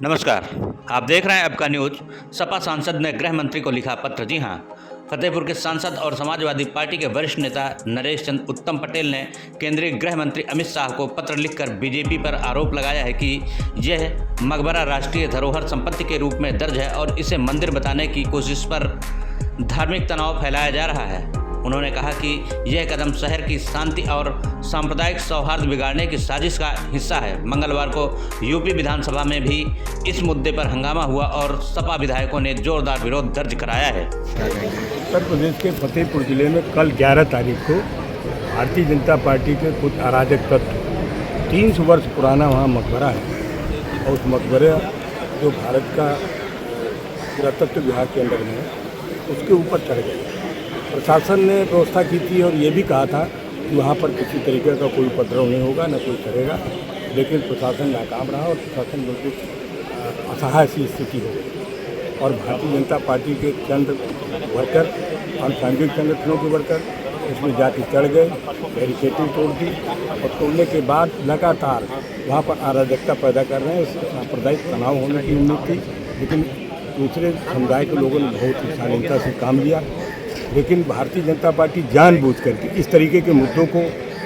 नमस्कार। आप देख रहे हैं आपका न्यूज। सपा सांसद ने गृह मंत्री को लिखा पत्र। जी हां, फतेहपुर के सांसद और समाजवादी पार्टी के वरिष्ठ नेता नरेश चंद्र उत्तम पटेल ने केंद्रीय गृह मंत्री अमित शाह को पत्र लिखकर बीजेपी पर आरोप लगाया है कि यह मकबरा राष्ट्रीय धरोहर संपत्ति के रूप में दर्ज है और इसे मंदिर बताने की कोशिश पर धार्मिक तनाव फैलाया जा रहा है। उन्होंने कहा कि यह कदम शहर की शांति और सांप्रदायिक सौहार्द बिगाड़ने की साजिश का हिस्सा है। मंगलवार को यूपी विधानसभा में भी इस मुद्दे पर हंगामा हुआ और सपा विधायकों ने जोरदार विरोध दर्ज कराया है। उत्तर प्रदेश के फतेहपुर जिले में कल 11 तारीख को भारतीय जनता पार्टी के कुछ अराजक तत्व 300 वर्ष पुराना वहाँ मकबरा है और उस मकबरे जो भारत का पुरातत्व विभाग के अंदर में है उसके ऊपर चढ़ गए। प्रशासन ने व्यवस्था की थी और ये भी कहा था कि वहाँ पर किसी तरीके का कोई उपद्रव नहीं होगा, न कोई करेगा, लेकिन प्रशासन नाकाम रहा और प्रशासन बिल्कुल असहाय सी स्थिति हो गई। और भारतीय जनता पार्टी के चंद वर्कर और सांघिक संगठनों के वर्कर उसमें जाके चढ़ गए, बैरिकेडिंग तोड़ दी और तोड़ने के बाद लगातार वहाँ पर अराजकता पैदा कर रहे हैं। सांप्रदायिक तनाव होने की उम्मीद थी, लेकिन दूसरे समुदाय के लोगों ने बहुत ही शालीनता से काम लिया। लेकिन भारतीय जनता पार्टी जानबूझ करके इस तरीके के मुद्दों को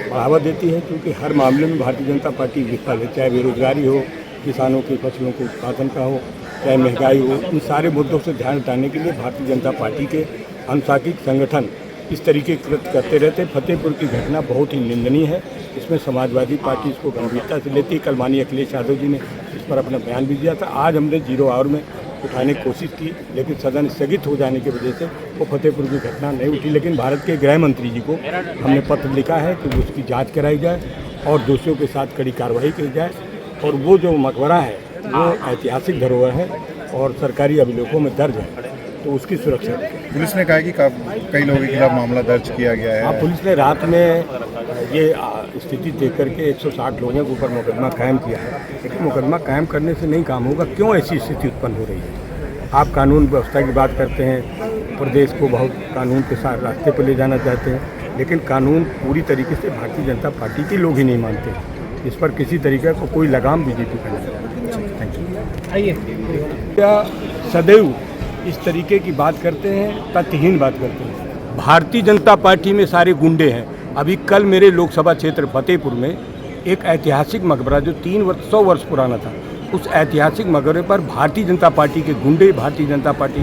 बढ़ावा देती है, क्योंकि हर मामले में भारतीय जनता पार्टी विफल है। चाहे बेरोजगारी हो, किसानों की फसलों के उत्पादन का हो, चाहे महंगाई हो, इन सारे मुद्दों से ध्यान हटाने के लिए भारतीय जनता पार्टी के अनुशासित संगठन इस तरीके कृत्य करते रहते। फतेहपुर की घटना बहुत ही निंदनीय है। इसमें समाजवादी पार्टी इसको गंभीरता से लेती है। कल माननीय अखिलेश यादव जी ने इस पर अपना बयान भी दिया था। आज हमने 0 आवर में उठाने की कोशिश की, लेकिन सदन स्थगित हो जाने की वजह से वो फतेहपुर की घटना नहीं उठी। लेकिन भारत के गृह मंत्री जी को हमने पत्र लिखा है कि उसकी जांच कराई जाए और दोषियों के साथ कड़ी कार्रवाई की जाए। और वो जो मकबरा है वो ऐतिहासिक धरोहर है और सरकारी अभिलेखों में दर्ज है, तो उसकी सुरक्षा। पुलिस ने कहा कि कई लोगों के खिलाफ मामला दर्ज किया गया है। हाँ, पुलिस ने रात में ये स्थिति देख करके 160 लोगों के ऊपर मुकदमा कायम किया है। लेकिन मुकदमा कायम करने से नहीं काम होगा। क्यों ऐसी स्थिति उत्पन्न हो रही है? आप कानून व्यवस्था की बात करते हैं, प्रदेश को बहुत कानून के साथ रास्ते पर ले जाना चाहते हैं, लेकिन कानून पूरी तरीके से भारतीय जनता पार्टी के लोग ही नहीं मानते। इस पर किसी तरीके का कोई लगाम बीजेपी का नहीं। Thank you. आइए, क्या सदैव इस तरीके की बात करते हैं, तथ्यहीन बात करते हैं। भारतीय जनता पार्टी में सारे गुंडे हैं। अभी कल मेरे लोकसभा क्षेत्र फतेहपुर में एक ऐतिहासिक मकबरा जो 100 वर्ष पुराना था, उस ऐतिहासिक मकबरे पर भारतीय जनता पार्टी के गुंडे, भारतीय जनता पार्टी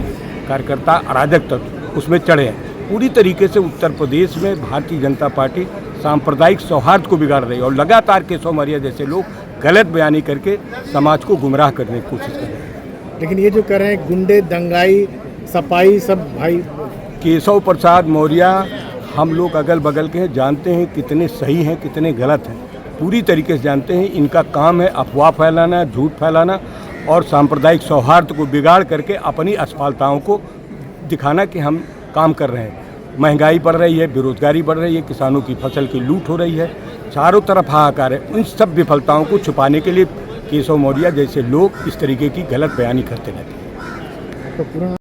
कार्यकर्ता, अराजक तत्व उसमें चढ़े हैं। पूरी तरीके से उत्तर प्रदेश में भारतीय जनता पार्टी सांप्रदायिक सौहार्द को बिगाड़ रही है और लगातार केशव मौर्य जैसे लोग गलत बयानी करके समाज को गुमराह करने की कोशिश कर रहे हैं। लेकिन ये जो कर रहे हैं गुंडे, दंगाई, सपाई, सब भाई केशव प्रसाद मौर्य हम लोग अगल बगल के हैं, जानते हैं कितने सही हैं कितने गलत हैं, पूरी तरीके से जानते हैं। इनका काम है अफवाह फैलाना, झूठ फैलाना और सांप्रदायिक सौहार्द को बिगाड़ करके अपनी असफलताओं को दिखाना कि हम काम कर रहे हैं। महंगाई बढ़ रही है, बेरोजगारी बढ़ रही है, किसानों की फसल की लूट हो रही है, चारों तरफ हाहाकार है। उन सब विफलताओं को छुपाने के लिए केशव मौर्य जैसे लोग इस तरीके की गलत बयानी करते रहते हैं।